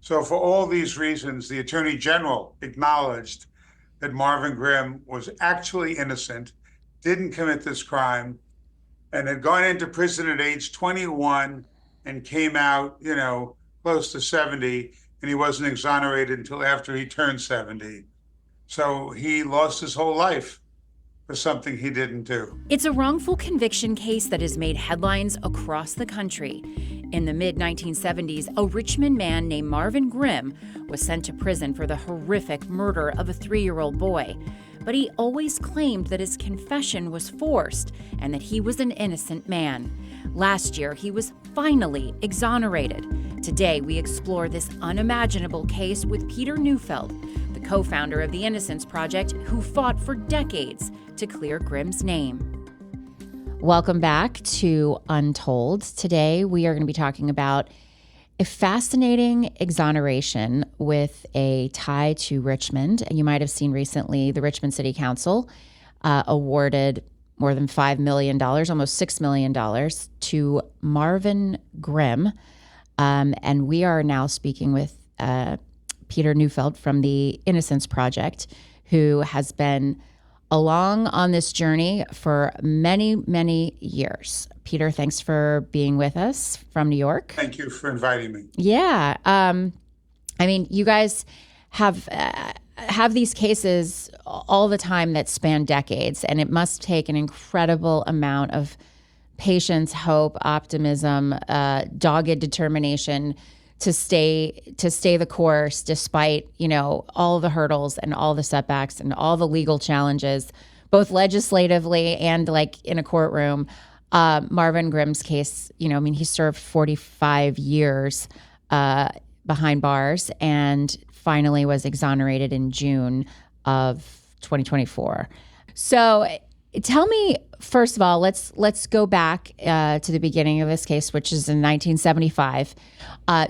So for all these reasons, the Attorney General acknowledged that Marvin Grimm was actually innocent, didn't commit this crime, and had gone into prison at age 21 and came out, close to 70, and he wasn't exonerated until after he turned 70. So he lost his whole life for something he didn't do. It's a wrongful conviction case that has made headlines across the country. In the mid-1970s, a Richmond man named Marvin Grimm was sent to prison for the horrific murder of a 3-year-old boy. But he always claimed that his confession was forced and that he was an innocent man. Last year, he was finally exonerated. Today, we explore this unimaginable case with Peter Neufeld, the co-founder of the Innocence Project, who fought for decades to clear Grimm's name. Welcome back to Untold. Today, we are going to be talking about a fascinating exoneration with a tie to Richmond. You might have seen recently the Richmond City Council awarded more than $5 million, almost $6 million to Marvin Grimm. And we are now speaking with Peter Neufeld from the Innocence Project, who has been along on this journey for many, many years. Peter, thanks for being with us from New York. Thank you for inviting me. Yeah. You guys have these cases all the time that span decades, and it must take an incredible amount of patience, hope, optimism, dogged determination to stay the course despite, all the hurdles and all the setbacks and all the legal challenges, both legislatively and like in a courtroom. Marvin Grimm's case, he served 45 years behind bars and finally was exonerated in June of 2024. So tell me, first of all, let's go back to the beginning of this case, which is in 1975.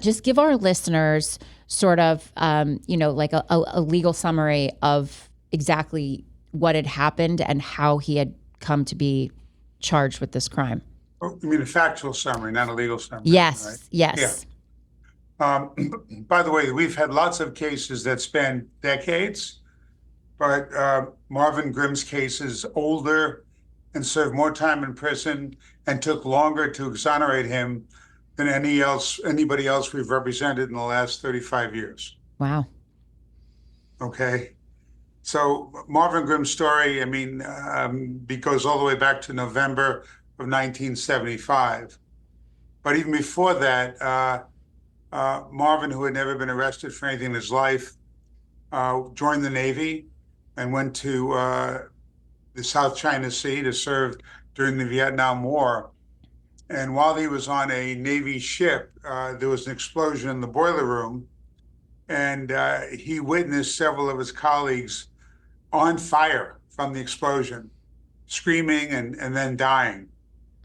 Just give our listeners sort of, like a legal summary of exactly what had happened and how he had come to be charged with this crime. Oh, you mean a factual summary, not a legal summary? Yes, right? yes. Yeah. By the way, we've had lots of cases that span decades, but Marvin Grimm's case is older and served more time in prison and took longer to exonerate him than anybody else we've represented in the last 35 years. Wow. Okay. So Marvin Grimm's story, goes all the way back to November of 1975. But even before that, Marvin, who had never been arrested for anything in his life, joined the Navy and went to the South China Sea to serve during the Vietnam War. And while he was on a Navy ship, there was an explosion in the boiler room, and he witnessed several of his colleagues on fire from the explosion, screaming and then dying.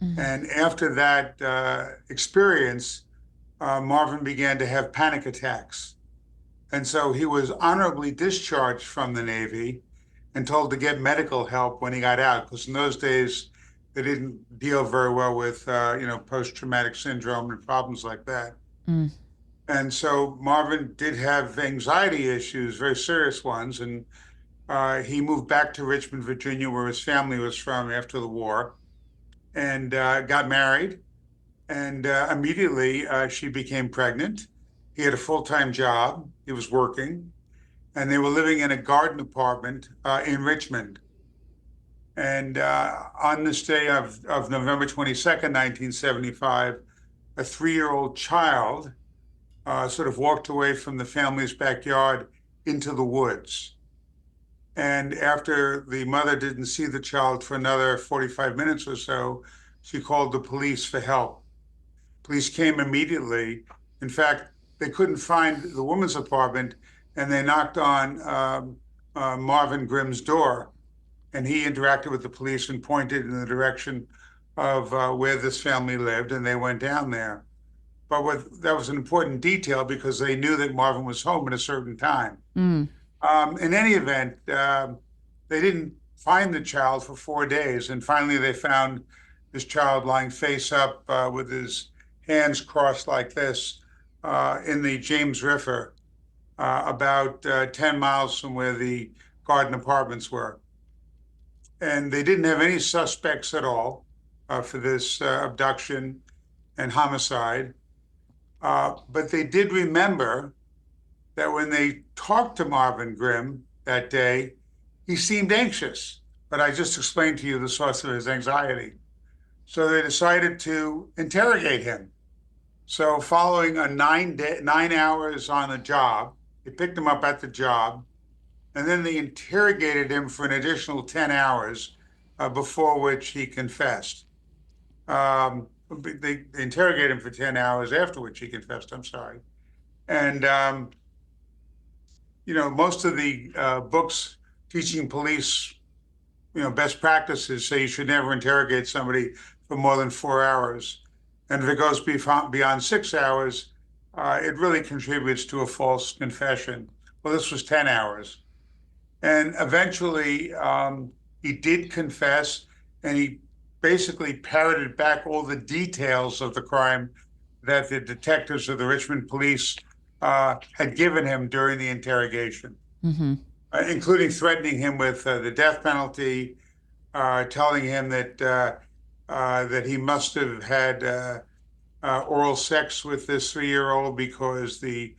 Mm-hmm. And after that experience, Marvin began to have panic attacks. And so he was honorably discharged from the Navy and told to get medical help when he got out, because in those days, they didn't deal very well with, post-traumatic syndrome and problems like that. Mm. And so Marvin did have anxiety issues, very serious ones, and he moved back to Richmond, Virginia, where his family was from after the war, and got married. And immediately she became pregnant. He had a full-time job. He was working. And they were living in a garden apartment in Richmond. And on this day of November 22nd, 1975, a 3-year-old child sort of walked away from the family's backyard into the woods. And after the mother didn't see the child for another 45 minutes or so, she called the police for help. Police came immediately. In fact, they couldn't find the woman's apartment, and they knocked on Marvin Grimm's door. And he interacted with the police and pointed in the direction of where this family lived, and they went down there. But that was an important detail because they knew that Marvin was home at a certain time. Mm. In any event, they didn't find the child for 4 days, and finally they found this child lying face up with his hands crossed like this in the James River, about 10 miles from where the Garden Apartments were. And they didn't have any suspects at all for this abduction and homicide. But they did remember that when they talked to Marvin Grimm that day, he seemed anxious. But I just explained to you the source of his anxiety. So they decided to interrogate him. So following a 9 hours on the job, they picked him up at the job, and then they interrogated him for an additional 10 hours, before which he confessed. They interrogated him for 10 hours, after which he confessed, I'm sorry. And, most of the books teaching police, best practices say you should never interrogate somebody for more than 4 hours. And if it goes beyond 6 hours, it really contributes to a false confession. Well, this was 10 hours. And eventually, he did confess, and he basically parroted back all the details of the crime that the detectives of the Richmond police had given him during the interrogation, including threatening him with the death penalty, telling him that he must have had oral sex with this 3-year-old because the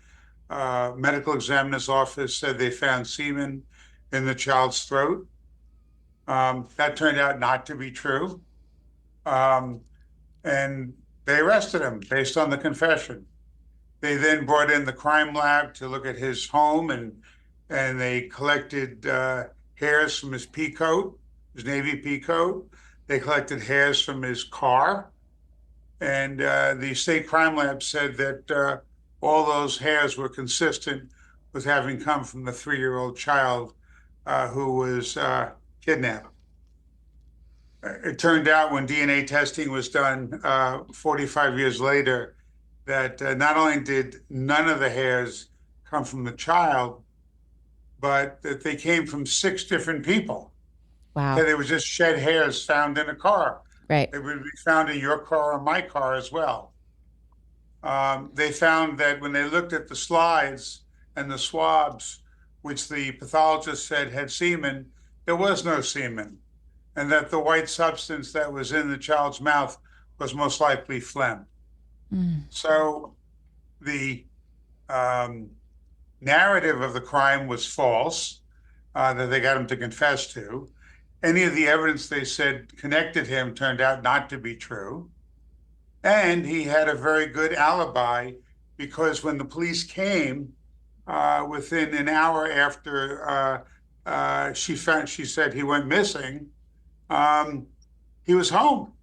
medical examiner's office said they found semen in the child's throat. That turned out not to be true. And they arrested him based on the confession. They then brought in the crime lab to look at his home, and they collected hairs from his pea coat, his Navy pea coat. They collected hairs from his car. And the state crime lab said that all those hairs were consistent with having come from the 3-year-old child who was kidnapped. It turned out when DNA testing was done 45 years later that not only did none of the hairs come from the child, but that they came from 6 different people. Wow. Okay, they were just shed hairs found in a car. Right. They would be found in your car or my car as well. They found that when they looked at the slides and the swabs, which the pathologist said had semen, there was no semen, and that the white substance that was in the child's mouth was most likely phlegm. So the narrative of the crime was false, that they got him to confess to. Any of the evidence they said connected him turned out not to be true. And he had a very good alibi, because when the police came, within an hour after she said he went missing, he was home.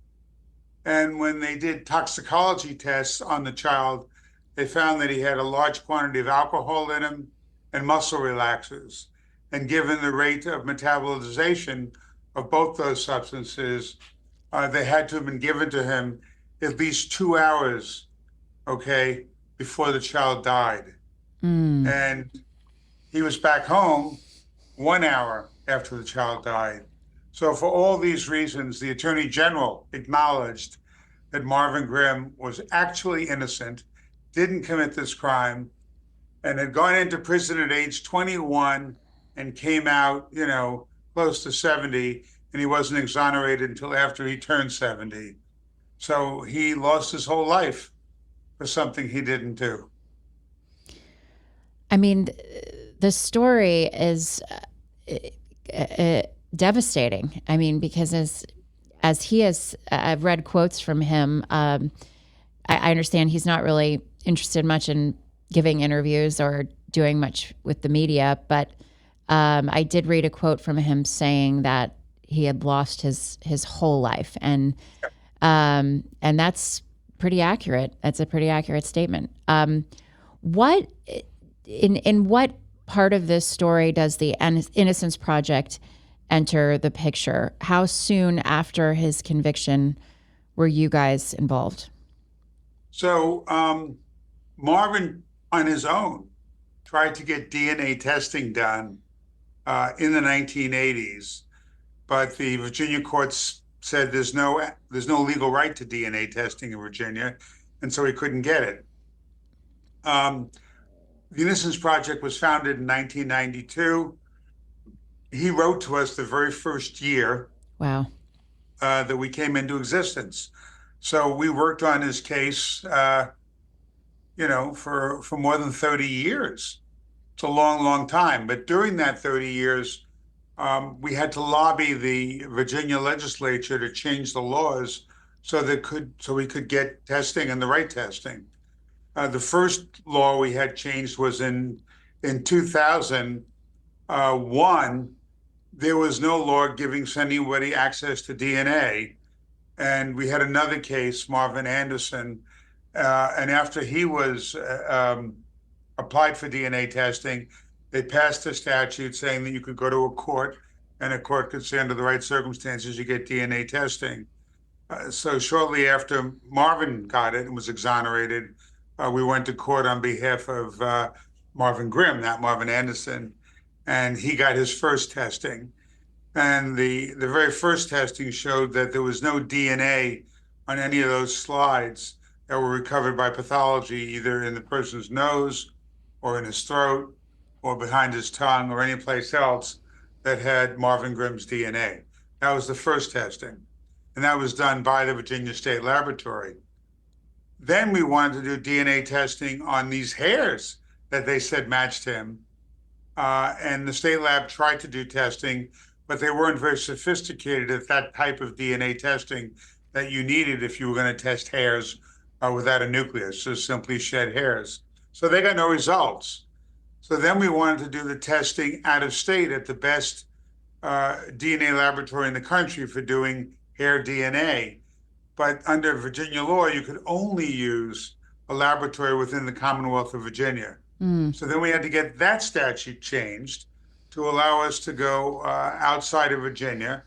And when they did toxicology tests on the child, they found that he had a large quantity of alcohol in him and muscle relaxers. And given the rate of metabolization of both those substances, they had to have been given to him at least 2 hours, before the child died. And he was back home 1 hour after the child died. So for all these reasons, the Attorney General acknowledged that Marvin Grimm was actually innocent, didn't commit this crime, and had gone into prison at age 21 and came out, close to 70, and he wasn't exonerated until after he turned 70. So he lost his whole life for something he didn't do. I mean, the story is devastating. I mean, because as he has, I've read quotes from him. I understand he's not really interested much in giving interviews or doing much with the media, but I did read a quote from him saying that he had lost his whole life, and that's pretty accurate. That's a pretty accurate statement. What in what part of this story does the Innocence Project enter the picture? How soon after his conviction were you guys involved? So Marvin, on his own, tried to get DNA testing done in the 1980s, but the Virginia courts said there's no legal right to DNA testing in Virginia, and so he couldn't get it. Um, the Innocence Project was founded in 1992. He wrote to us the very first year Wow. that we came into existence. So we worked on his case, for more than 30 years. It's a long, long time. But during that 30 years, we had to lobby the Virginia legislature to change the laws so we could get testing and the right testing. The first law we had changed was in 2001. There was no law giving anybody access to DNA, and we had another case, Marvin Anderson, and after he was applied for DNA testing, they passed a statute saying that you could go to a court and a court could say under the right circumstances, you get DNA testing. So shortly after Marvin got it and was exonerated, we went to court on behalf of Marvin Grimm, not Marvin Anderson, and he got his first testing. And the very first testing showed that there was no DNA on any of those slides that were recovered by pathology, either in the person's nose or in his throat or behind his tongue or any place else that had Marvin Grimm's DNA. That was the first testing. And that was done by the Virginia State Laboratory. Then we wanted to do DNA testing on these hairs that they said matched him. And the state lab tried to do testing, but they weren't very sophisticated at that type of DNA testing that you needed if you were going to test hairs without a nucleus, just simply shed hairs. So they got no results. So then we wanted to do the testing out of state at the best DNA laboratory in the country for doing hair DNA. But under Virginia law, you could only use a laboratory within the Commonwealth of Virginia. So then we had to get that statute changed to allow us to go outside of Virginia.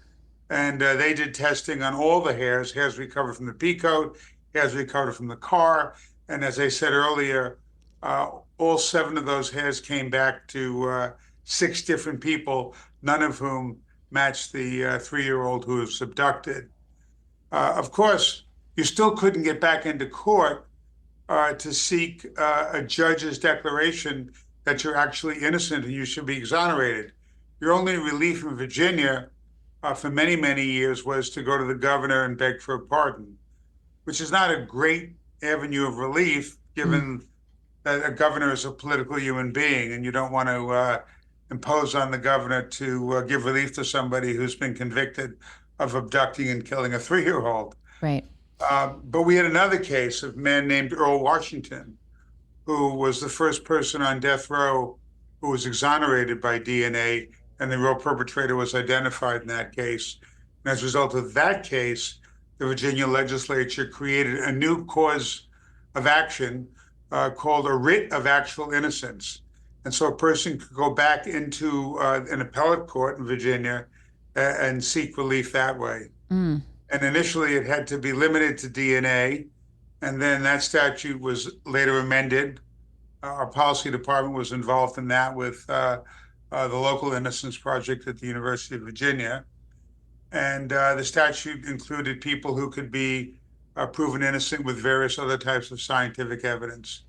And they did testing on all the hairs recovered from the peacoat, hairs recovered from the car. And as I said earlier, all 7 of those hairs came back to 6 different people, none of whom matched the 3-year-old who was abducted. Of course, you still couldn't get back into court to seek a judge's declaration that you're actually innocent and you should be exonerated. Your only relief in Virginia for many, many years was to go to the governor and beg for a pardon, which is not a great avenue of relief, given that a governor is a political human being and you don't want to impose on the governor to give relief to somebody who's been convicted of abducting and killing a 3-year-old. Right. But we had another case of a man named Earl Washington, who was the first person on death row who was exonerated by DNA, and the real perpetrator was identified in that case. And as a result of that case, the Virginia legislature created a new cause of action called a writ of actual innocence. And so a person could go back into an appellate court in Virginia and seek relief that way. And initially it had to be limited to DNA. And then that statute was later amended. Our policy department was involved in that with the local Innocence Project at the University of Virginia. And the statute included people who could be proven innocent with various other types of scientific evidence.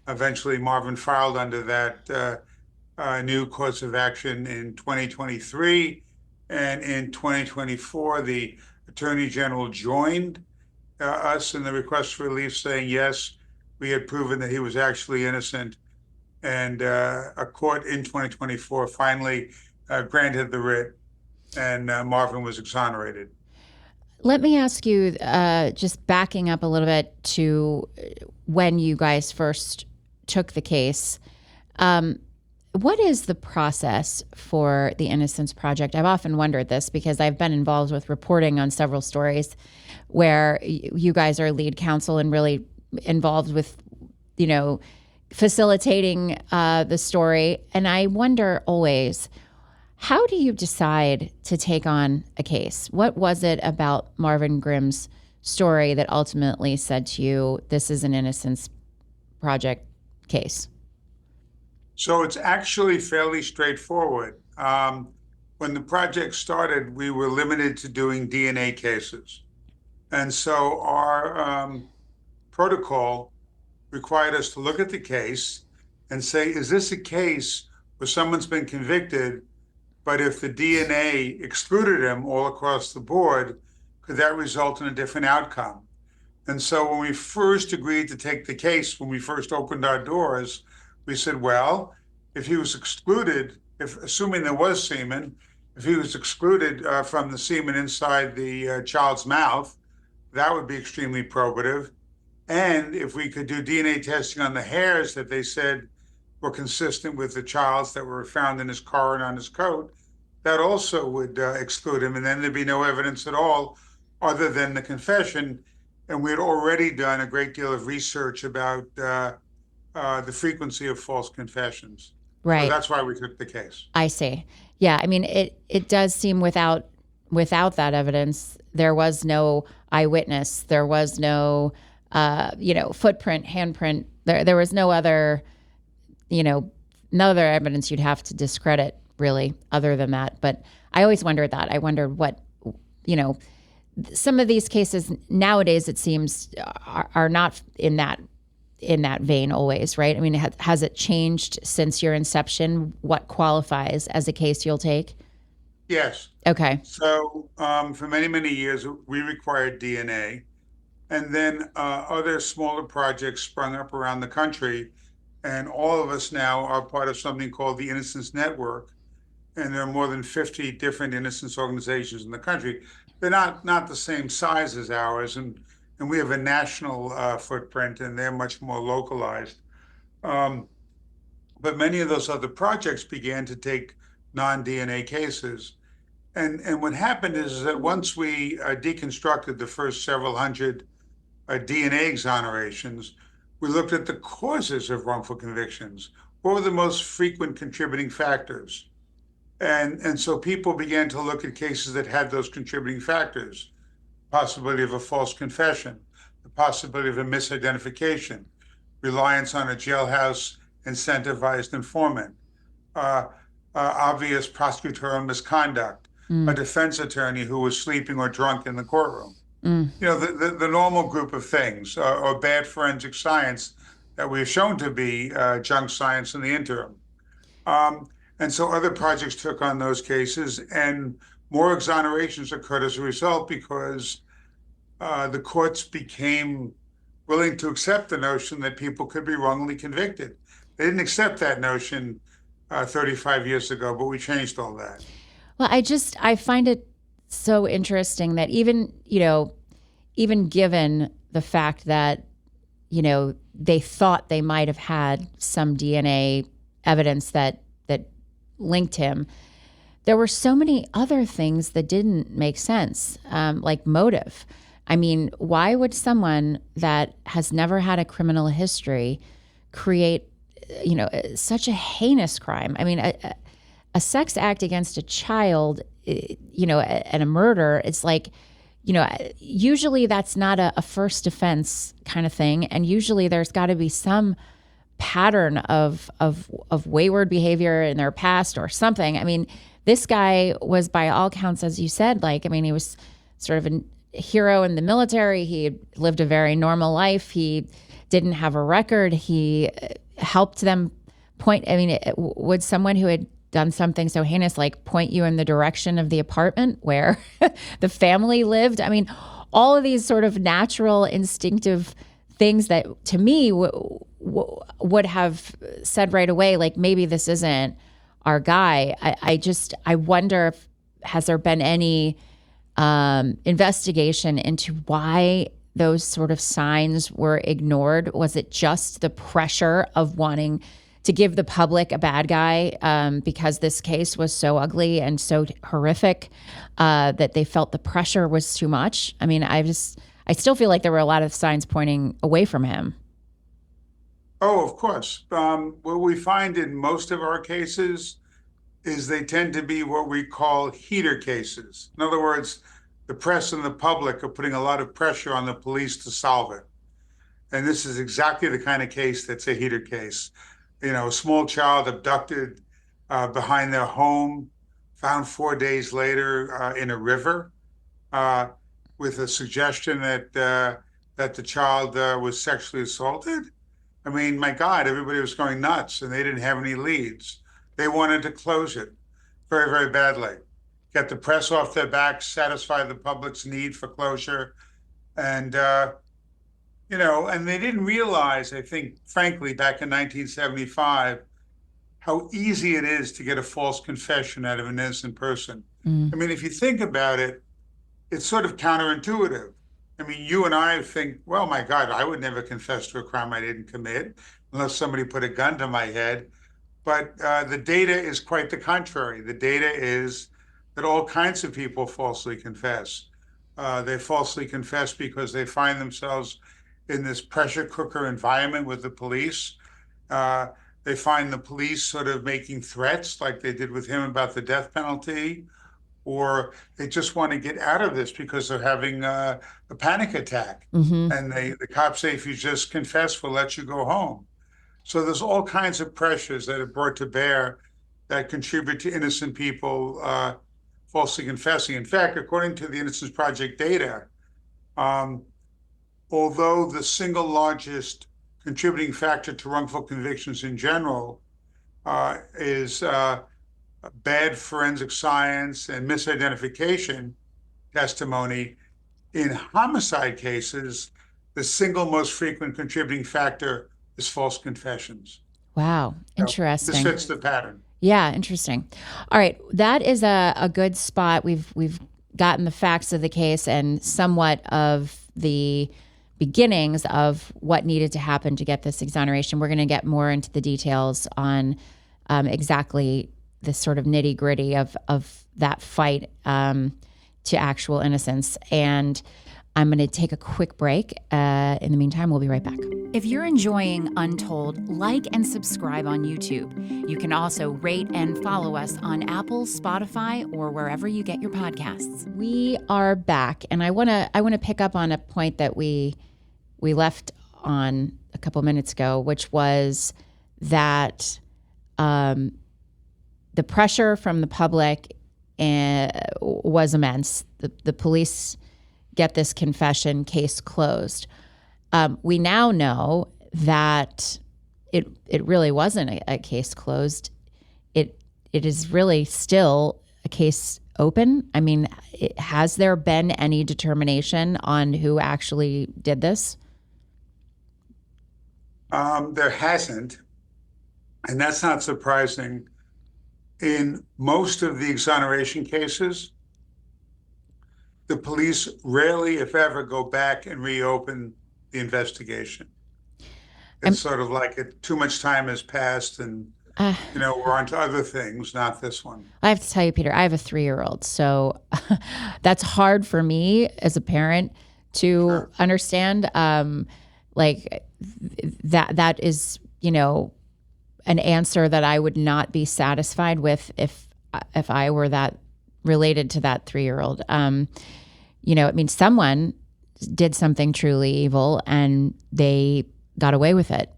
Eventually, Marvin filed under that new course of action in 2023. And in 2024, the Attorney General joined us in the request for relief, saying, yes, we had proven that he was actually innocent. And a court in 2024 finally granted the writ, and Marvin was exonerated. Let me ask you, just backing up a little bit to when you guys first took the case, what is the process for the Innocence Project? I've often wondered this because I've been involved with reporting on several stories where you guys are lead counsel and really involved with, facilitating the story. And I wonder always, how do you decide to take on a case? What was it about Marvin Grimm's story that ultimately said to you, this is an Innocence Project case? So it's actually fairly straightforward. When the project started, we were limited to doing DNA cases. And so our protocol required us to look at the case and say, is this a case where someone's been convicted, but if the DNA excluded him all across the board, could that result in a different outcome? And so when we first agreed to take the case, when we first opened our doors, we said, well, if he was excluded, if assuming there was semen, if he was excluded from the semen inside the child's mouth, that would be extremely probative. And if we could do DNA testing on the hairs that they said were consistent with the child's that were found in his car and on his coat, that also would exclude him. And then there'd be no evidence at all other than the confession. And we had already done a great deal of research about the frequency of false confessions. Right. So that's why we took the case. I see. Yeah. I mean, it does seem without that evidence, there was no eyewitness. There was no, footprint, handprint. There was no other, no other evidence you'd have to discredit really other than that. But I always wondered that. I wondered what, some of these cases nowadays, it seems, are not in that vein always, right? I mean, has it changed since your inception? What qualifies as a case you'll take? Yes. Okay. So for many, many years, we required DNA. And then other smaller projects sprung up around the country. And all of us now are part of something called the Innocence Network. And there are more than 50 different innocence organizations in the country. They're not the same size as ours, and we have a national footprint, and they're much more localized. But many of those other projects began to take non-DNA cases. And what happened is that once we deconstructed the first several hundred DNA exonerations, we looked at the causes of wrongful convictions. What were the most frequent contributing factors? And so people began to look at cases that had those contributing factors: possibility of a false confession, the possibility of a misidentification, reliance on a jailhouse incentivized informant, obvious prosecutorial misconduct, a defense attorney who was sleeping or drunk in the courtroom. The normal group of things, or bad forensic science that we've shown to be junk science in the interim. And so other projects took on those cases, and more exonerations occurred as a result because the courts became willing to accept the notion that people could be wrongly convicted. They didn't accept that notion 35 years ago, but we changed all that. Well, I find it so interesting that even given the fact that, they thought they might have had some DNA evidence that linked him, there were so many other things that didn't make sense, like motive. I mean, why would someone that has never had a criminal history create, such a heinous crime? I mean, a sex act against a child, and a murder, it's like, usually that's not a first offense kind of thing. And usually there's got to be some pattern of wayward behavior in their past or something. I mean, this guy was, by all counts, as you said, he was sort of a hero in the military. He lived a very normal life. He didn't have a record. He helped them point. I mean, would someone who had done something so heinous point you in the direction of the apartment where the family lived? I mean, all of these sort of natural, instinctive things that to me would have said right away, maybe this isn't our guy. I wonder if has there been any investigation into why those sort of signs were ignored? Was it just the pressure of wanting to give the public a bad guy because this case was so ugly and so horrific that they felt the pressure was too much? I mean, I still feel like there were a lot of signs pointing away from him. Oh, of course. What we find in most of our cases is they tend to be what we call heater cases. In other words, the press and the public are putting a lot of pressure on the police to solve it. And this is exactly the kind of case that's a heater case. A small child abducted behind their home, found 4 days later in a river, with a suggestion that the child was sexually assaulted. I mean, my God, everybody was going nuts and they didn't have any leads. They wanted to close it very, very badly. Get the press off their backs, satisfy the public's need for closure. And, and they didn't realize, I think, frankly, back in 1975, how easy it is to get a false confession out of an innocent person. I mean, if you think about it, it's sort of counterintuitive. I mean, you and I think, well, my God, I would never confess to a crime I didn't commit unless somebody put a gun to my head. But the data is quite the contrary. The data is that all kinds of people falsely confess. They falsely confess because they find themselves in this pressure cooker environment with the police. They find the police sort of making threats like they did with him about the death penalty, or they just want to get out of this because they're having a panic attack. And the cops say, if you just confess, we'll let you go home. So there's all kinds of pressures that are brought to bear that contribute to innocent people falsely confessing. In fact, according to the Innocence Project data, although the single largest contributing factor to wrongful convictions in general is bad forensic science and misidentification testimony, in homicide cases, the single most frequent contributing factor is false confessions. Wow, interesting. This fits the pattern. Yeah, interesting. All right, that is a good spot. We've gotten the facts of the case and somewhat of the beginnings of what needed to happen to get this exoneration. We're going to get more into the details on exactly the sort of nitty gritty of that fight to actual innocence. And I'm going to take a quick break. In the meantime, we'll be right back. If you're enjoying Untold, like and subscribe on YouTube. You can also rate and follow us on Apple, Spotify, or wherever you get your podcasts. We are back, and I want to pick up on a point that we left on a couple minutes ago, which was that the pressure from the public was immense. The police get this confession, case closed. We now know that it really wasn't a case closed. It is really still a case open. I mean, has there been any determination on who actually did this? There hasn't, and that's not surprising. In most of the exoneration cases, the police rarely, if ever, go back and reopen the investigation. It's sort of like too much time has passed and, we're on to other things, not this one. I have to tell you, Peter, I have a 3-year-old, so that's hard for me as a parent to understand. That is, an answer that I would not be satisfied with if I were that related to that 3-year-old. It means someone did something truly evil and they got away with it.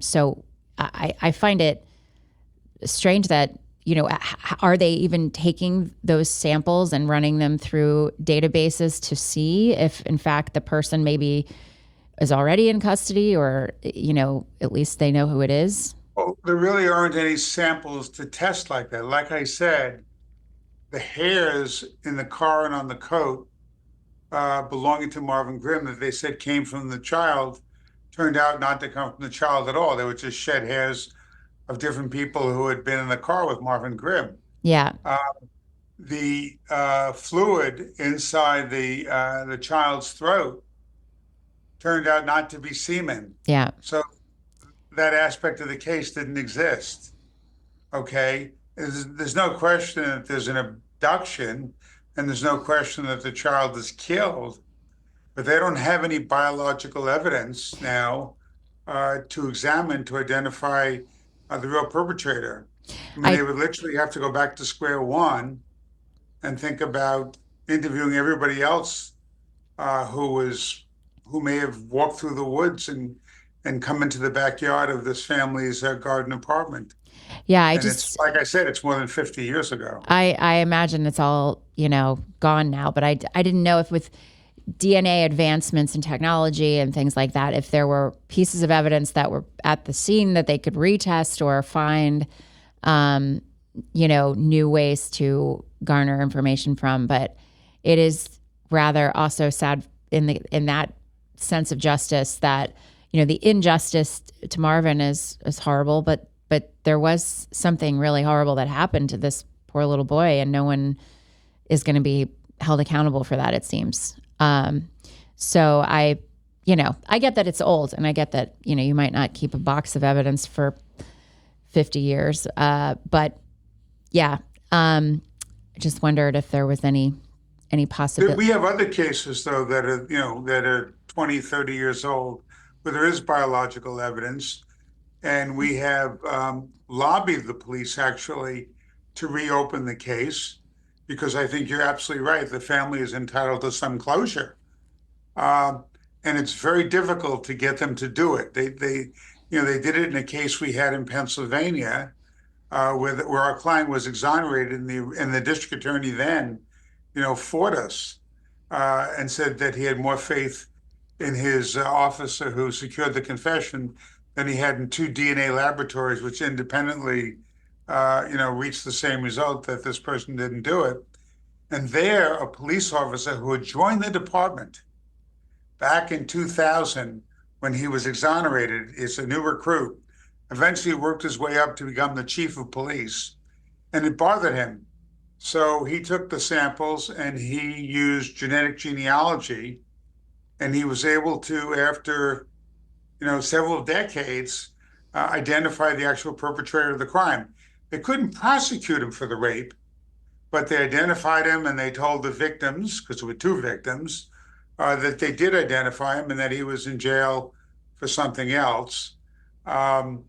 So I find it strange that, are they even taking those samples and running them through databases to see if, in fact, the person maybe is already in custody or, at least they know who it is? Well, there really aren't any samples to test like that. Like I said, the hairs in the car and on the coat belonging to Marvin Grimm that they said came from the child turned out not to come from the child at all. They were just shed hairs of different people who had been in the car with Marvin Grimm. Yeah. The fluid inside the child's throat turned out not to be semen. Yeah. So that aspect of the case didn't exist. Okay. There's no question that there's an abduction and there's no question that the child is killed, but they don't have any biological evidence now to examine to identify the real perpetrator. I mean, they would literally have to go back to square one and think about interviewing everybody else who may have walked through the woods and come into the backyard of this family's garden apartment. Yeah, it's, like I said, it's more than 50 years ago. I imagine it's all, gone now, but I didn't know if with DNA advancements in technology and things like that, if there were pieces of evidence that were at the scene that they could retest or find, new ways to garner information from. But it is rather also sad in that sense of justice that, the injustice to Marvin is horrible, but there was something really horrible that happened to this poor little boy, and no one is going to be held accountable for that, it seems. So I get that it's old, and I get that, you might not keep a box of evidence for 50 years. But yeah, I just wondered if there was any possibility. We have other cases though that are 20, 30 years old where there is biological evidence. And we have lobbied the police actually to reopen the case, because I think you're absolutely right. The family is entitled to some closure. And it's very difficult to get them to do it. They did it in a case we had in Pennsylvania, where our client was exonerated, and the district attorney then, fought us and said that he had more faith in his officer who secured the confession than he had in two DNA laboratories, which independently, reached the same result, that this person didn't do it. And there, a police officer who had joined the department back in 2000, when he was exonerated, is a new recruit, eventually worked his way up to become the chief of police, and it bothered him. So he took the samples and he used genetic genealogy, and he was able to, after several decades, identify the actual perpetrator of the crime. They couldn't prosecute him for the rape, but they identified him, and they told the victims, because there were two victims, that they did identify him and that he was in jail for something else. And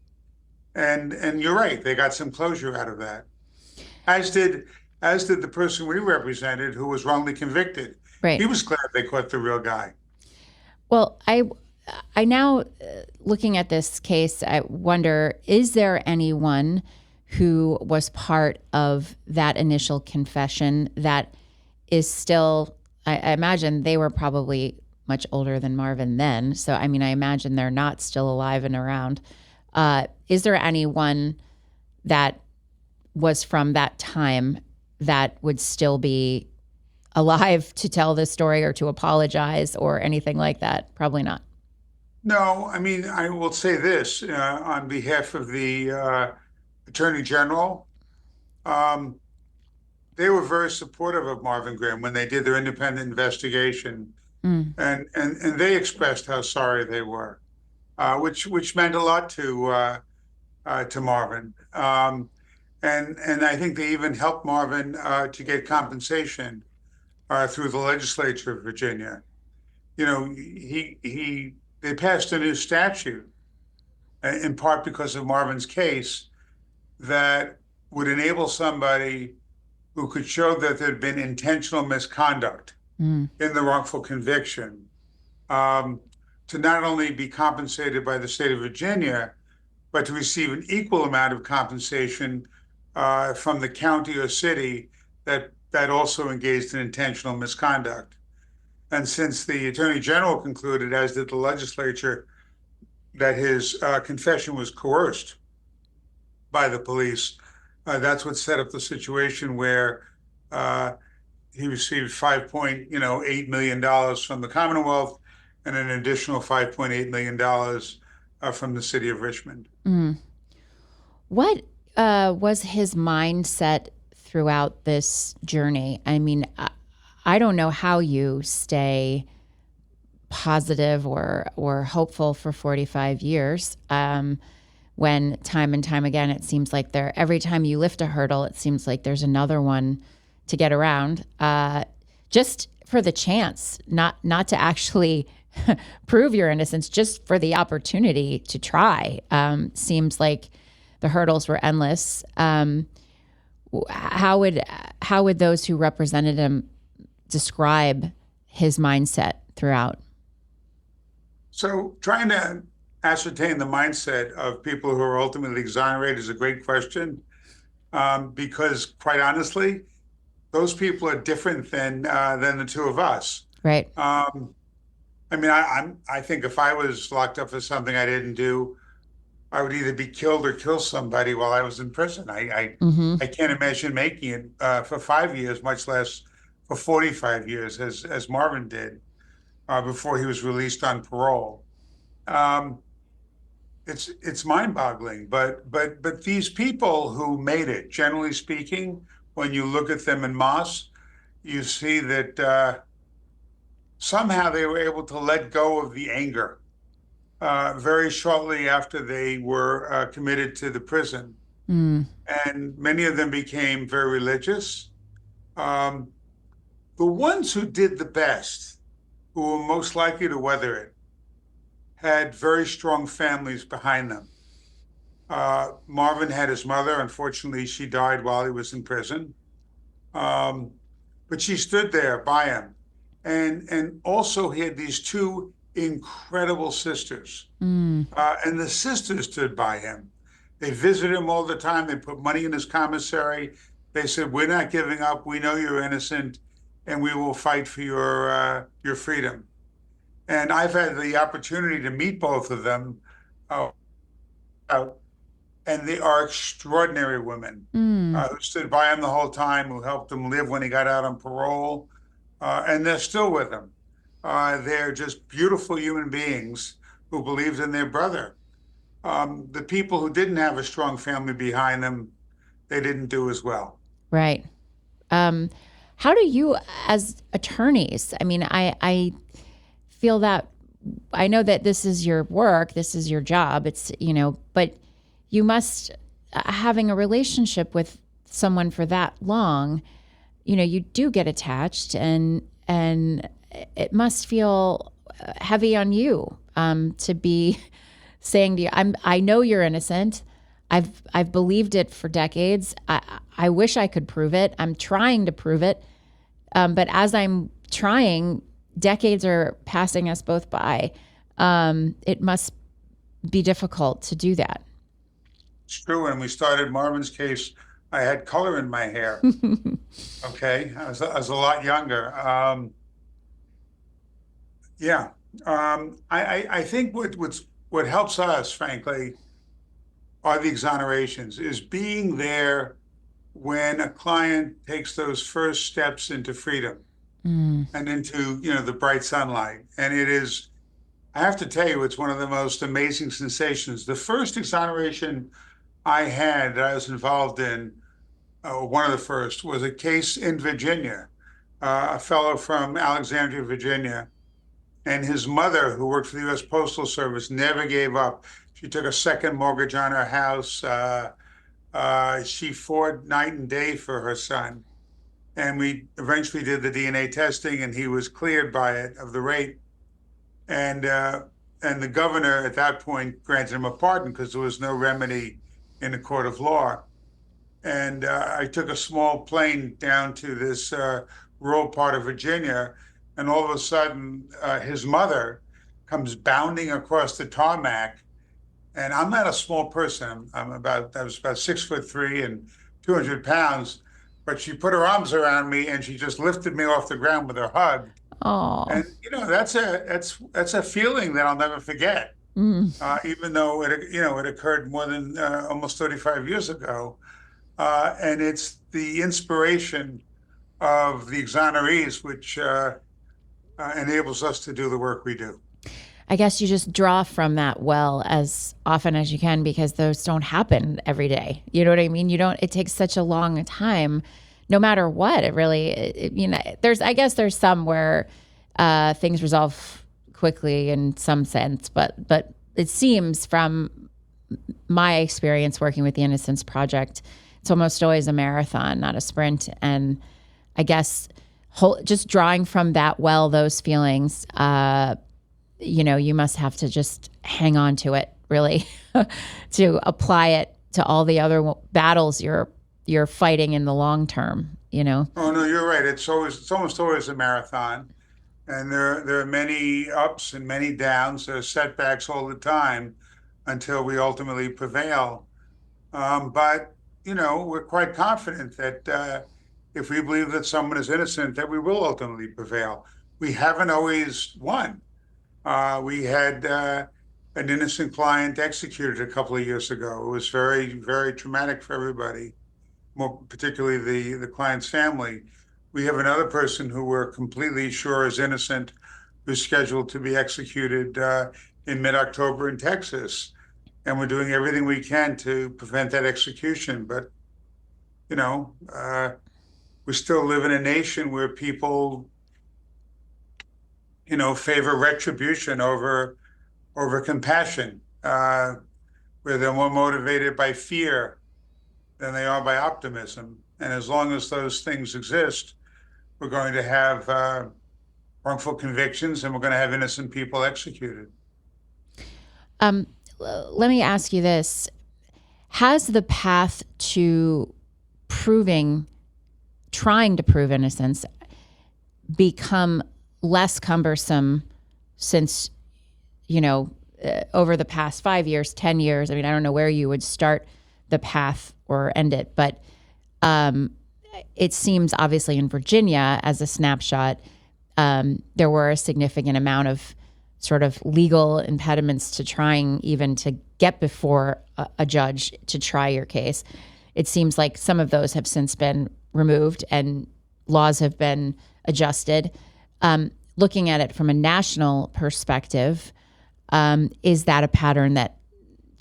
you're right, they got some closure out of that. As did the person we represented, who was wrongly convicted. Right. He was glad they caught the real guy. Well, I now, looking at this case, I wonder, is there anyone who was part of that initial confession that is still, I imagine they were probably much older than Marvin then. So, I imagine they're not still alive and around. Is there anyone that was from that time that would still be alive to tell this story or to apologize or anything like that? Probably not. No, I will say this on behalf of the Attorney General. They were very supportive of Marvin Grimm when they did their independent investigation, and they expressed how sorry they were, which meant a lot to Marvin. And I think they even helped Marvin to get compensation through the legislature of Virginia. They passed a new statute, in part because of Marvin's case, that would enable somebody who could show that there had been intentional misconduct in the wrongful conviction to not only be compensated by the state of Virginia, but to receive an equal amount of compensation from the county or city that also engaged in intentional misconduct. And since the Attorney General concluded, as did the legislature, that his confession was coerced by the police, that's what set up the situation where he received $5.8 million from the Commonwealth and an additional $5.8 million from the city of Richmond. What was his mindset throughout this journey? I don't know how you stay positive or hopeful for 45 years when time and time again it seems like every time you lift a hurdle, it seems like there's another one to get around, just for the chance, not to actually prove your innocence, just for the opportunity to try. Seems like the hurdles were endless. How would those who represented him describe his mindset throughout? So trying to ascertain the mindset of people who are ultimately exonerated is a great question, because quite honestly, those people are different than the two of us. Right. I mean, I think if I was locked up for something I didn't do, I would either be killed or kill somebody while I was in prison. Mm-hmm. I can't imagine making it for 5 years, much less for 45 years, as Marvin did before he was released on parole. Um, it's mind-boggling, but these people who made it, generally speaking, when you look at them in Moss, you see that somehow they were able to let go of the anger very shortly after they were committed to the prison. Mm. And many of them became very religious. Um, the ones who did the best, who were most likely to weather it, had very strong families behind them. Marvin had his mother. Unfortunately, she died while he was in prison. Um, but she stood there by him. And also he had these two incredible sisters. Mm. And the sisters stood by him. They visited him all the time. They put money in his commissary. They said, "We're not giving up. We know you're innocent, and we will fight for your freedom." And I've had the opportunity to meet both of them, uh, and they are extraordinary women Mm. who stood by him the whole time, who helped him live when he got out on parole, and they're still with him. They're just beautiful human beings who believed in their brother. The people who didn't have a strong family behind them, they didn't do as well. Right. Um, how do you, as attorneys, I mean, I feel that I know that this is your work, this is your job. It's, but you must, having a relationship with someone for that long, you do get attached, and it must feel heavy on you to be saying to you, I know you're innocent. I've believed it for decades. I wish I could prove it. I'm trying to prove it. But as I'm trying, decades are passing us both by. It must be difficult to do that. It's true. When we started Marvin's case, I had color in my hair. Okay. I was a lot younger. Yeah. I think what helps us, frankly, are the exonerations, is being there when a client takes those first steps into freedom Mm. and into, the bright sunlight. And it is, I have to tell you, it's one of the most amazing sensations. The first exoneration I had that I was involved in, one of the first, was a case in Virginia. A fellow from Alexandria, Virginia, and his mother, who worked for the U.S. Postal Service, never gave up. She took a second mortgage on her house. She fought night and day for her son. And we eventually did the DNA testing, and he was cleared by it of the rape. And and the governor at that point granted him a pardon because there was no remedy in the court of law. And I took a small plane down to this rural part of Virginia, and all of a sudden, his mother comes bounding across the tarmac. And I'm not a small person. I was about 6'3" and 200 pounds, but she put her arms around me and she just lifted me off the ground with her hug. Oh. And that's a feeling that I'll never forget. Mm. Even though it occurred more than almost 35 years ago. And it's the inspiration of the exonerees which enables us to do the work we do. I guess you just draw from that well as often as you can, because those don't happen every day. You know what I mean? It takes such a long time, no matter what. It really, I guess there's some where things resolve quickly in some sense, but it seems from my experience working with the Innocence Project, it's almost always a marathon, not a sprint. And I guess just drawing from that well, those feelings, you must have to just hang on to it, really, to apply it to all the other battles you're fighting in the long term. Oh no, you're right. It's almost always a marathon, and there are many ups and many downs. There are setbacks all the time until we ultimately prevail. But we're quite confident that if we believe that someone is innocent, that we will ultimately prevail. we haven't always won. We had an innocent client executed a couple of years ago. It was very, very traumatic for everybody, more particularly the client's family. We have another person who we're completely sure is innocent, who's scheduled to be executed in mid-October in Texas. And we're doing everything we can to prevent that execution. But, you know, we still live in a nation where people, favor retribution over compassion, where they're more motivated by fear than they are by optimism. And as long as those things exist, we're going to have wrongful convictions and we're going to have innocent people executed. Let me ask you this. Has the path to trying to prove innocence become less cumbersome since, over the past 5 years, 10 years? I mean, I don't know where you would start the path or end it, but it seems obviously in Virginia, as a snapshot, there were a significant amount of sort of legal impediments to trying even to get before a judge to try your case. It seems like some of those have since been removed and laws have been adjusted. Looking at it from a national perspective, is that a pattern that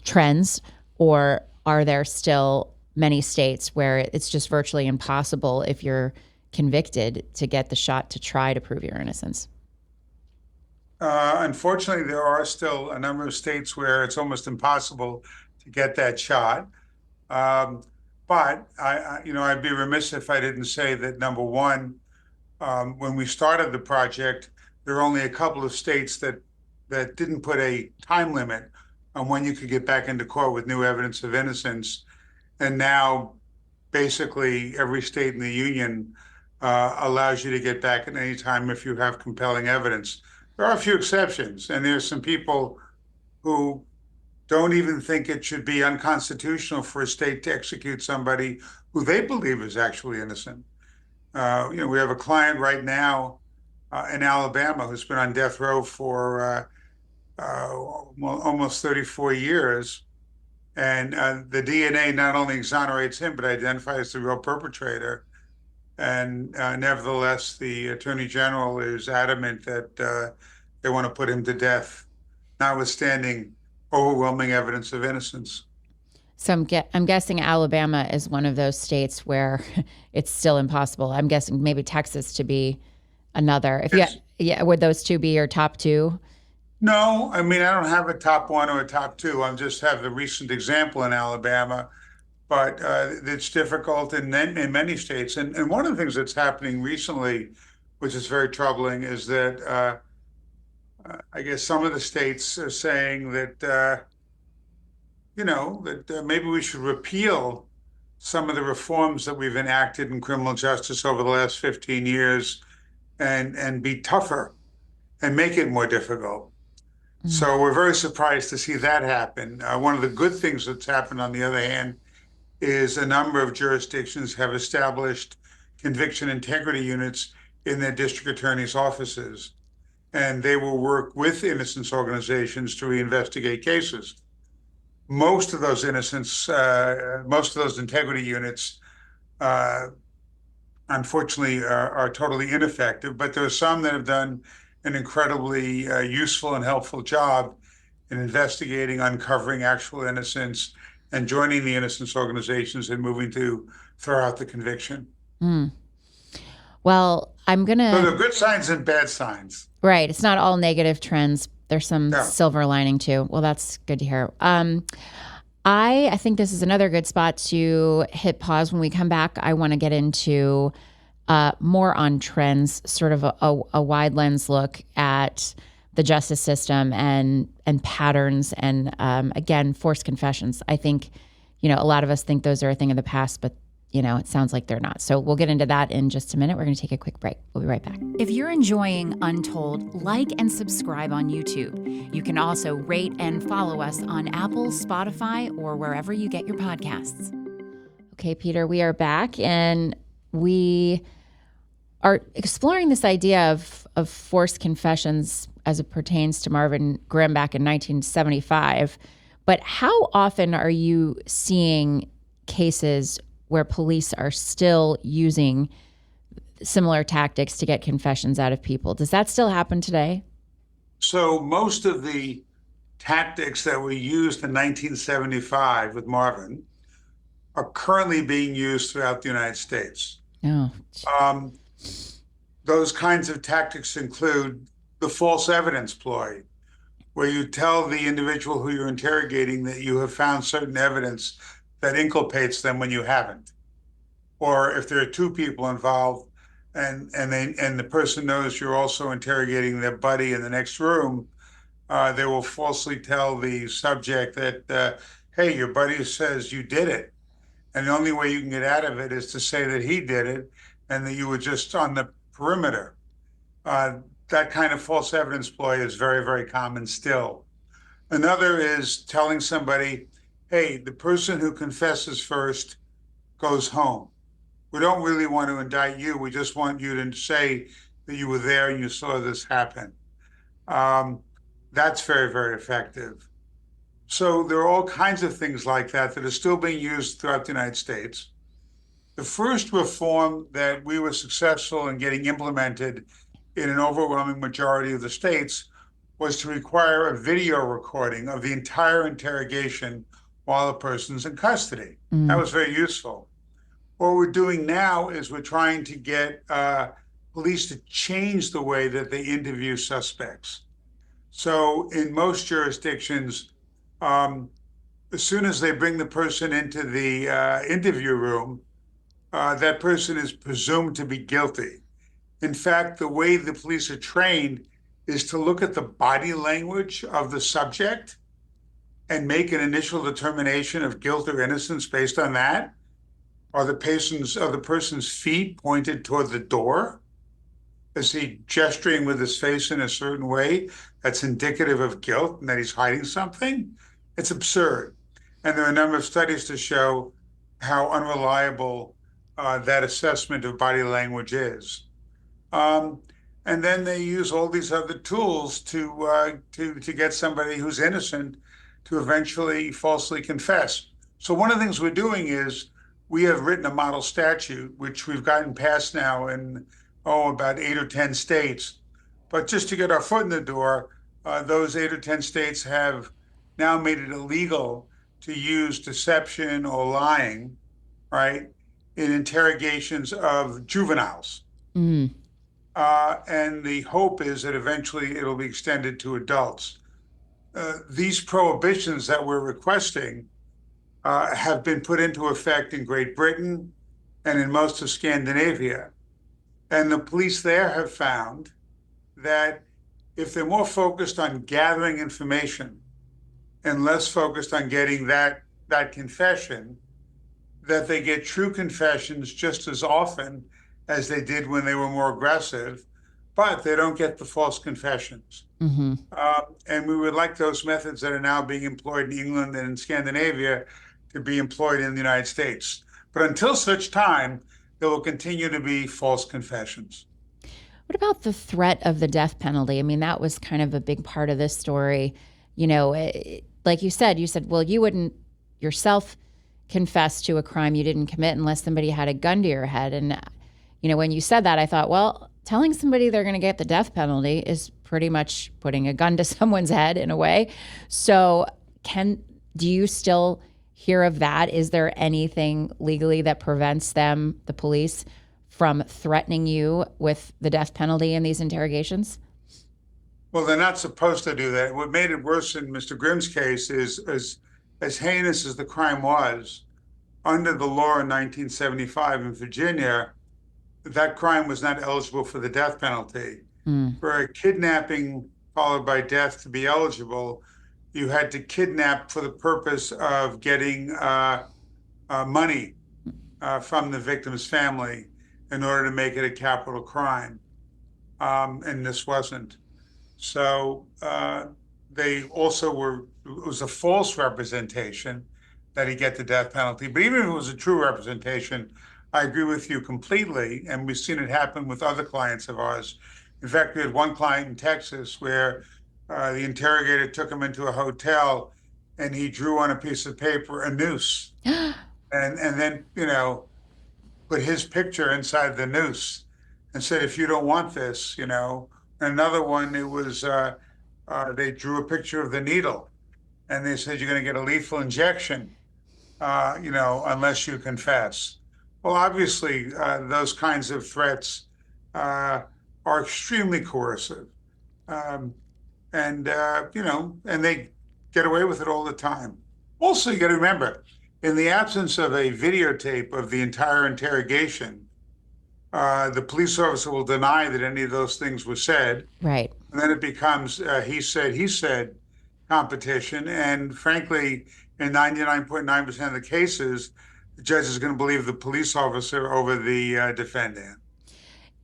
trends, or are there still many states where it's just virtually impossible if you're convicted to get the shot to try to prove your innocence? Unfortunately, there are still a number of states where it's almost impossible to get that shot. But I'd be remiss if I didn't say that, number one, when we started the project, there were only a couple of states that didn't put a time limit on when you could get back into court with new evidence of innocence. And now, basically, every state in the union allows you to get back at any time if you have compelling evidence. There are a few exceptions, and there's some people who don't even think it should be unconstitutional for a state to execute somebody who they believe is actually innocent. We have a client right now in Alabama who's been on death row for almost 34 years. And the DNA not only exonerates him, but identifies the real perpetrator. And nevertheless, the Attorney General is adamant that they want to put him to death, notwithstanding overwhelming evidence of innocence. So I'm guessing Alabama is one of those states where it's still impossible. I'm guessing maybe Texas to be another. Would those two be your top two? No, I mean, I don't have a top one or a top two. I just have the recent example in Alabama, but it's difficult in many states. And one of the things that's happening recently, which is very troubling, is that I guess some of the states are saying that, maybe we should repeal some of the reforms that we've enacted in criminal justice over the last 15 years and be tougher and make it more difficult. Mm-hmm. So we're very surprised to see that happen. One of the good things that's happened, on the other hand, is a number of jurisdictions have established conviction integrity units in their district attorney's offices, and they will work with innocence organizations to reinvestigate cases. Most of those integrity units, unfortunately, are totally ineffective, but there are some that have done an incredibly useful and helpful job in investigating, uncovering actual innocence, and joining the innocence organizations and moving to throw out the conviction. Mm. Well, So there are good signs and bad signs. Right. It's not all negative trends. There's some silver lining too. Well, that's good to hear. I think this is another good spot to hit pause. When we come back, I want to get into more on trends, sort of a wide lens look at the justice system and patterns and, again, forced confessions. I think, a lot of us think those are a thing of the past, but it sounds like they're not. So we'll get into that in just a minute. We're going to take a quick break. We'll be right back. If you're enjoying Untold, like and subscribe on YouTube. You can also rate and follow us on Apple, Spotify, or wherever you get your podcasts. Okay, Peter, we are back, and we are exploring this idea of forced confessions as it pertains to Marvin Grimm back in 1975. But how often are you seeing cases where police are still using similar tactics to get confessions out of people? Does that still happen today? So most of the tactics that were used in 1975 with Marvin are currently being used throughout the United States. No. Um, those kinds of tactics include the false evidence ploy, where you tell the individual who you're interrogating that you have found certain evidence that inculpates them when you haven't. Or if there are two people involved and the person knows you're also interrogating their buddy in the next room, they will falsely tell the subject that, hey, your buddy says you did it. And the only way you can get out of it is to say that he did it and that you were just on the perimeter. Uh, that kind of false evidence ploy is very, very common still. Another is telling somebody, hey, the person who confesses first goes home. We don't really want to indict you. We just want you to say that you were there and you saw this happen. Um, that's very, very effective. So there are all kinds of things like that that are still being used throughout the United States. The first reform that we were successful in getting implemented in an overwhelming majority of the states was to require a video recording of the entire interrogation while the person's in custody. That was very useful. What we're doing now is we're trying to get police to change the way that they interview suspects. So in most jurisdictions, um, as soon as they bring the person into the interview room, that person is presumed to be guilty. In fact, the way the police are trained is to look at the body language of the subject and make an initial determination of guilt or innocence based on that. Are the person's feet pointed toward the door? Is he gesturing with his face in a certain way that's indicative of guilt and that he's hiding something? It's absurd. And there are a number of studies to show how unreliable that assessment of body language is. Um, and then they use all these other tools to get somebody who's innocent to eventually falsely confess. So one of the things we're doing is we have written a model statute, which we've gotten passed now in about 8 or 10 states. But just to get our foot in the door, those 8 or 10 states have now made it illegal to use deception or lying, right, in interrogations of juveniles. Mm. And the hope is that eventually it'll be extended to adults. These prohibitions that we're requesting have been put into effect in Great Britain and in most of Scandinavia. And the police there have found that if they're more focused on gathering information and less focused on getting that confession, that they get true confessions just as often as they did when they were more aggressive, but they don't get the false confessions. Mm-hmm. And we would like those methods that are now being employed in England and in Scandinavia to be employed in the United States. But until such time, there will continue to be false confessions. What about the threat of the death penalty? I mean, that was kind of a big part of this story. You know, like you said, well, you wouldn't yourself confess to a crime you didn't commit unless somebody had a gun to your head. And, you know, when you said that, I thought, well, telling somebody they're going to get the death penalty is pretty much putting a gun to someone's head in a way. So do you still hear of that? Is there anything legally that prevents them, the police, from threatening you with the death penalty in these interrogations? Well, they're not supposed to do that. What made it worse in Mr. Grimm's case is as heinous as the crime was, under the law in 1975 in Virginia, that crime was not eligible for the death penalty. For a kidnapping followed by death to be eligible, you had to kidnap for the purpose of getting money from the victim's family in order to make it a capital crime. And this wasn't. So they also it was a false representation that he get the death penalty. But even if it was a true representation, I agree with you completely. And we've seen it happen with other clients of ours. In fact, we had one client in Texas where the interrogator took him into a hotel and he drew on a piece of paper a noose and then, put his picture inside the noose and said, if you don't want this, another one, it was, they drew a picture of the needle and they said, you're going to get a lethal injection, unless you confess. Well, obviously, those kinds of threats are extremely coercive. Um, and they get away with it all the time. Also, you got to remember, in the absence of a videotape of the entire interrogation, the police officer will deny that any of those things were said. Right. And then it becomes he said competition. And frankly, in 99.9% of the cases, the judge is going to believe the police officer over the defendant.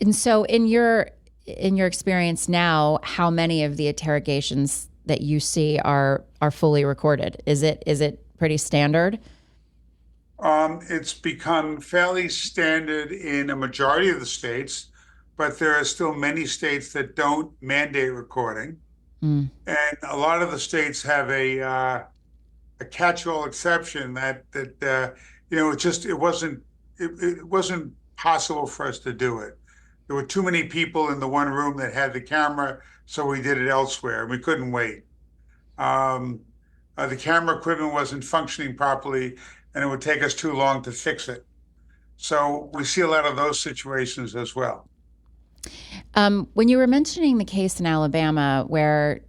And so in your experience now, how many of the interrogations that you see are fully recorded? Is it pretty standard? It's become fairly standard in a majority of the states, but there are still many states that don't mandate recording. And a lot of the states have a catch-all exception that it wasn't possible for us to do it. There were too many people in the one room that had the camera, so we did it elsewhere. We couldn't wait. The camera equipment wasn't functioning properly, and it would take us too long to fix it. So we see a lot of those situations as well. When you were mentioning the case in Alabama, where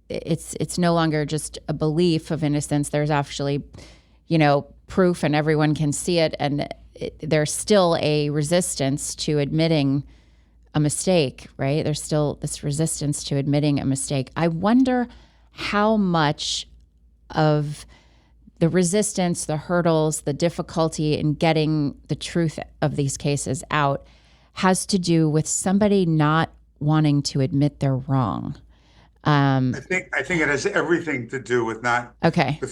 it's no longer just a belief of innocence, there's actually proof, and everyone can see it, and there's still a resistance to admitting a mistake, right? There's still this resistance to admitting a mistake. I wonder how much of the resistance, the hurdles, the difficulty in getting the truth of these cases out has to do with somebody not wanting to admit they're wrong. I think it has everything to do with with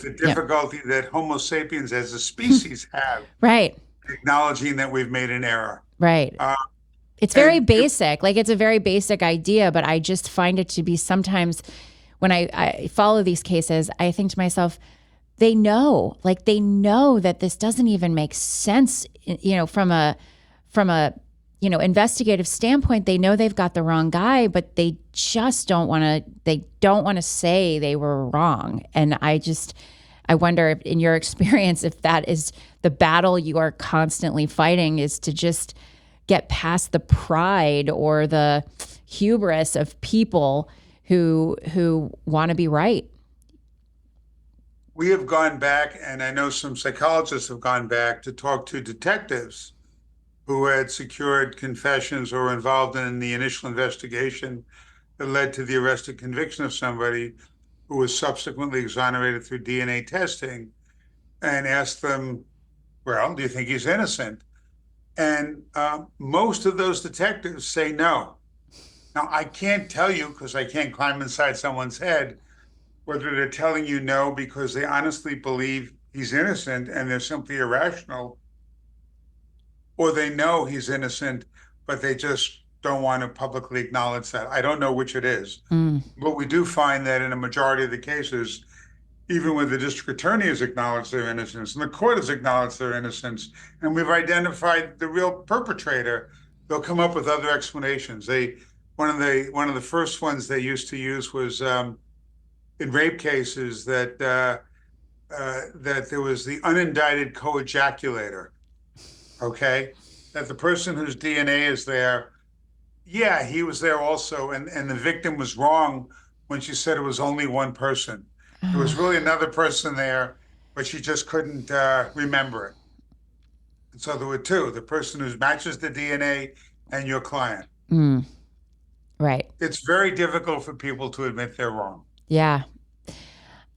the difficulty that Homo sapiens as a species have. Right. Acknowledging that we've made an error. Right. It's very basic. Like, it's a very basic idea, but I just find it to be sometimes when I follow these cases, I think to myself, they know that this doesn't even make sense, from a investigative standpoint. They know they've got the wrong guy, but they just don't want to say they were wrong. And I wonder if, in your experience, if that is the battle you are constantly fighting, is to just get past the pride or the hubris of people who want to be right. We have gone back, and I know some psychologists have gone back to talk to detectives who had secured confessions or were involved in the initial investigation that led to the arrest and conviction of somebody who was subsequently exonerated through DNA testing, and asked them, well, do you think he's innocent? And most of those detectives say no. Now, I can't tell you, because I can't climb inside someone's head, whether they're telling you no because they honestly believe he's innocent and they're simply irrational, or they know he's innocent, but they just don't want to publicly acknowledge that. I don't know which it is. But we do find that in a majority of the cases, even when the district attorney has acknowledged their innocence and the court has acknowledged their innocence, and we've identified the real perpetrator, they'll come up with other explanations. One of the first ones they used to use was in rape cases that there was the unindicted co-ejaculator. Okay, that the person whose DNA is there, yeah, he was there also, and the victim was wrong when she said it was only one person. There was really another person there, but she just couldn't remember it. And so there were two: the person who matches the DNA and your client. Right. It's very difficult for people to admit they're wrong. Yeah.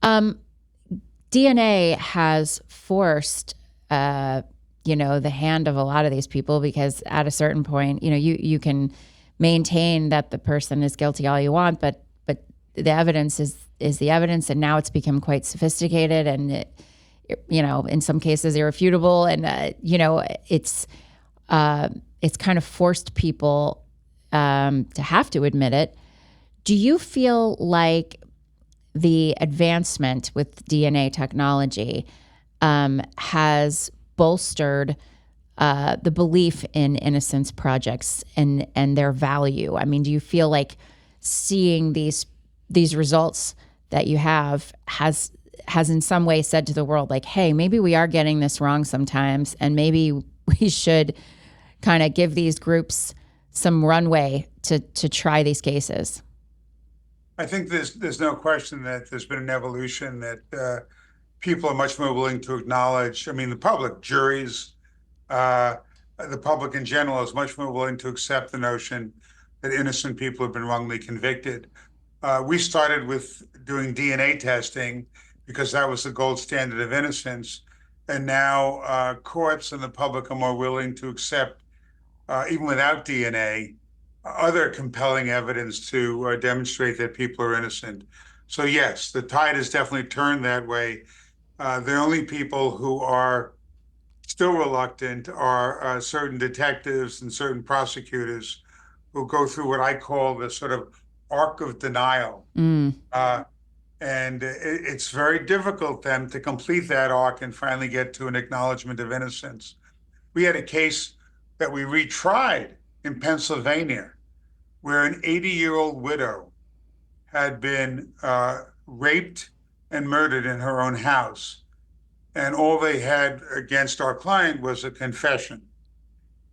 DNA has forced, the hand of a lot of these people, because at a certain point, you can maintain that the person is guilty all you want, but the evidence is the evidence, and now it's become quite sophisticated, and in some cases irrefutable, and it's kind of forced people to have to admit it. Do you feel like the advancement with DNA technology has bolstered the belief in innocence projects and their value? I mean, do you feel like seeing these results that you have has in some way said to the world, like, hey, maybe we are getting this wrong sometimes, and maybe we should kind of give these groups some runway to try these cases? I think there's no question that there's been an evolution that people are much more willing to acknowledge. I mean, the public, juries, uh, the public in general is much more willing to accept the notion that innocent people have been wrongly convicted. We started with doing DNA testing because that was the gold standard of innocence. And now courts and the public are more willing to accept, even without DNA, other compelling evidence to demonstrate that people are innocent. So yes, the tide has definitely turned that way. The only people who are still reluctant are certain detectives and certain prosecutors who go through what I call the sort of arc of denial. And it's very difficult then to complete that arc and finally get to an acknowledgement of innocence. We had a case that we retried in Pennsylvania where an 80-year-old widow had been raped and murdered in her own house. And all they had against our client was a confession.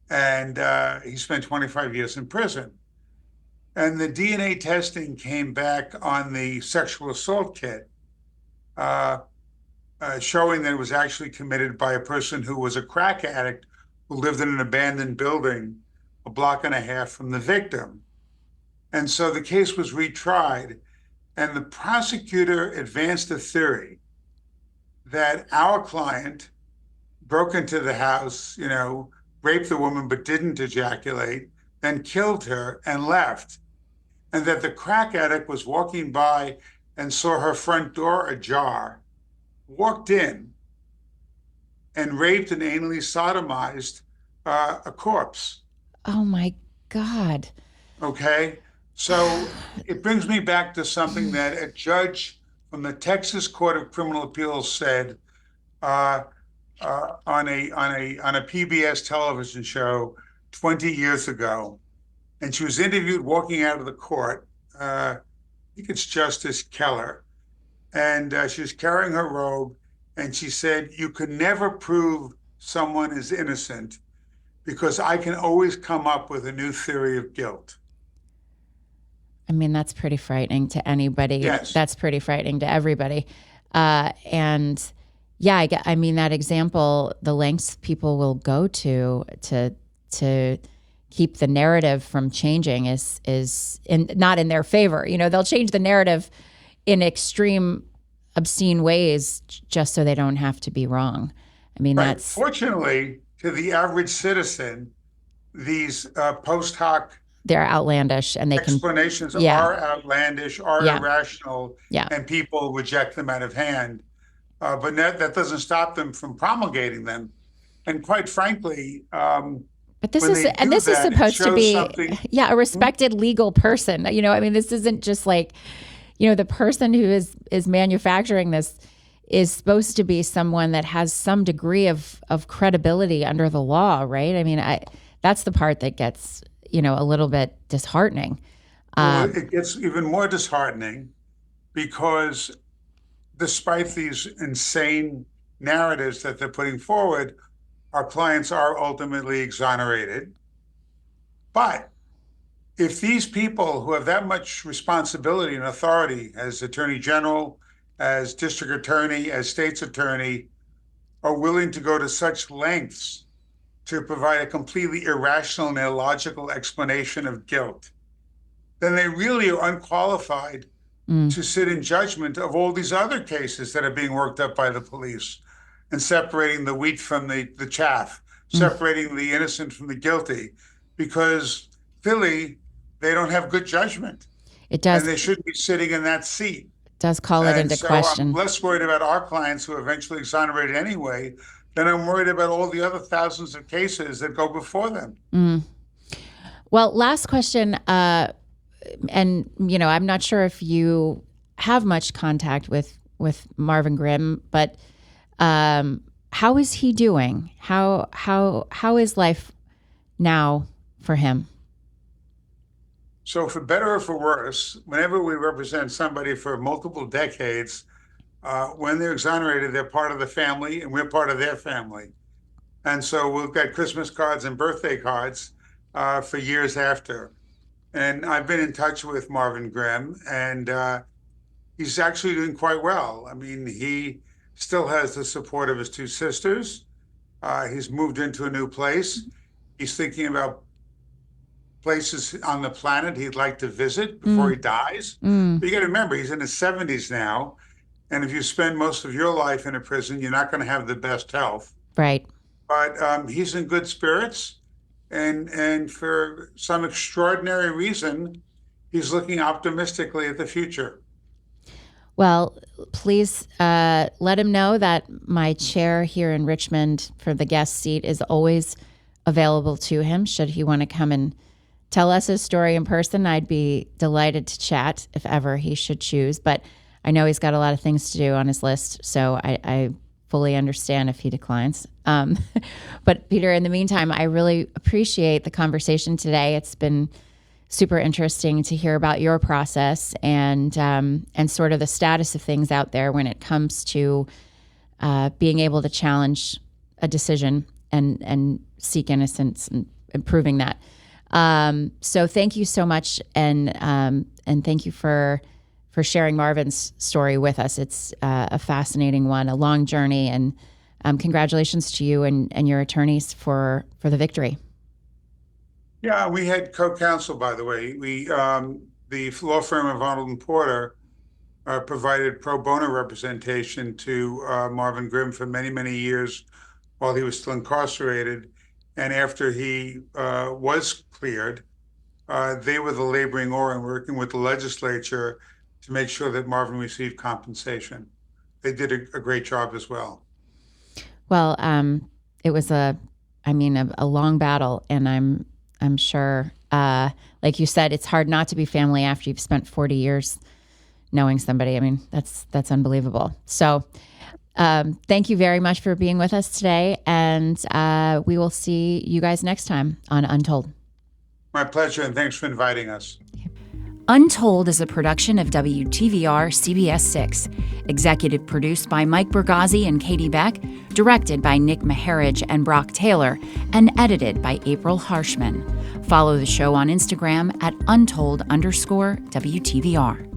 And he spent 25 years in prison. And the DNA testing came back on the sexual assault kit, showing that it was actually committed by a person who was a crack addict who lived in an abandoned building a block and a half from the victim. And so the case was retried, and the prosecutor advanced a theory that our client broke into the house, raped the woman but didn't ejaculate, then killed her and left. And that the crack addict was walking by and saw her front door ajar, walked in, and raped and anally sodomized a corpse. Oh my God. Okay. So it brings me back to something that a judge from the Texas Court of Criminal Appeals said on a PBS television show 20 years ago. And she was interviewed walking out of the court. I think it's Justice Keller. And she was carrying her robe. And she said, you can never prove someone is innocent because I can always come up with a new theory of guilt. I mean, that's pretty frightening to anybody. Yes. That's pretty frightening to everybody. And yeah, I mean, that example, the lengths people will go to keep the narrative from changing is not in their favor. They'll change the narrative in extreme, obscene ways just so they don't have to be wrong. I mean, Right. that's... Fortunately, to the average citizen, these post hoc they're outlandish, and they explanations can... Yeah. are outlandish, are Yeah. irrational, Yeah. and people reject them out of hand. But that doesn't stop them from promulgating them. And quite frankly, But this when is they do this is that, it supposed to shows be something. a respected legal person. I mean, this isn't just like, the person who is manufacturing this is supposed to be someone that has some degree of credibility under the law, right? I mean, that's the part that gets, a little bit disheartening. Well, it gets even more disheartening because despite these insane narratives that they're putting forward, our clients are ultimately exonerated. But if these people who have that much responsibility and authority as attorney general, as district attorney, as state's attorney, are willing to go to such lengths to provide a completely irrational and illogical explanation of guilt, then they really are unqualified to sit in judgment of all these other cases that are being worked up by the police and separating the wheat from the chaff, separating the innocent from the guilty, because Philly, they don't have good judgment. It does. And they shouldn't be sitting in that seat. Does call it And into so question. I'm less worried about our clients who are eventually exonerated anyway than I'm worried about all the other thousands of cases that go before them. Well, last question, and I'm not sure if you have much contact with Marvin Grimm, but how is he doing? How is life now for him? So for better or for worse, whenever we represent somebody for multiple decades, when they're exonerated, they're part of the family and we're part of their family. And so we've got Christmas cards and birthday cards for years after. And I've been in touch with Marvin Grimm, and he's actually doing quite well. I mean, he still has the support of his two sisters. He's moved into a new place. He's thinking about places on the planet he'd like to visit before he dies. But you got to remember, he's in his 70s now. And if you spend most of your life in a prison, you're not going to have the best health. Right. But he's in good spirits. And for some extraordinary reason, he's looking optimistically at the future. Well, please let him know that my chair here in Richmond for the guest seat is always available to him. Should he want to come and tell us his story in person, I'd be delighted to chat if ever he should choose. But I know he's got a lot of things to do on his list, so I fully understand if he declines. But Peter, in the meantime, I really appreciate the conversation today. It's been super interesting to hear about your process and sort of the status of things out there when it comes to being able to challenge a decision and seek innocence and proving that. So thank you so much, and thank you for sharing Marvin's story with us. It's a fascinating one, a long journey, and congratulations to you and your attorneys for the victory. Yeah, we had co-counsel, by the way. The law firm of Arnold and Porter provided pro bono representation to Marvin Grimm for many, many years while he was still incarcerated. And after he was cleared, they were the laboring oar in working with the legislature to make sure that Marvin received compensation. They did a great job as well. Well, it was a long battle, and I'm sure, like you said, it's hard not to be family after you've spent 40 years knowing somebody. I mean, that's unbelievable. So thank you very much for being with us today, and we will see you guys next time on Untold. My pleasure, and thanks for inviting us. Untold is a production of WTVR CBS 6, executive produced by Mike Bergazzi and Catie Beck, directed by Nick Maharaj and Brock Taylor, and edited by April Harshman. Follow the show on Instagram at Untold_WTVR.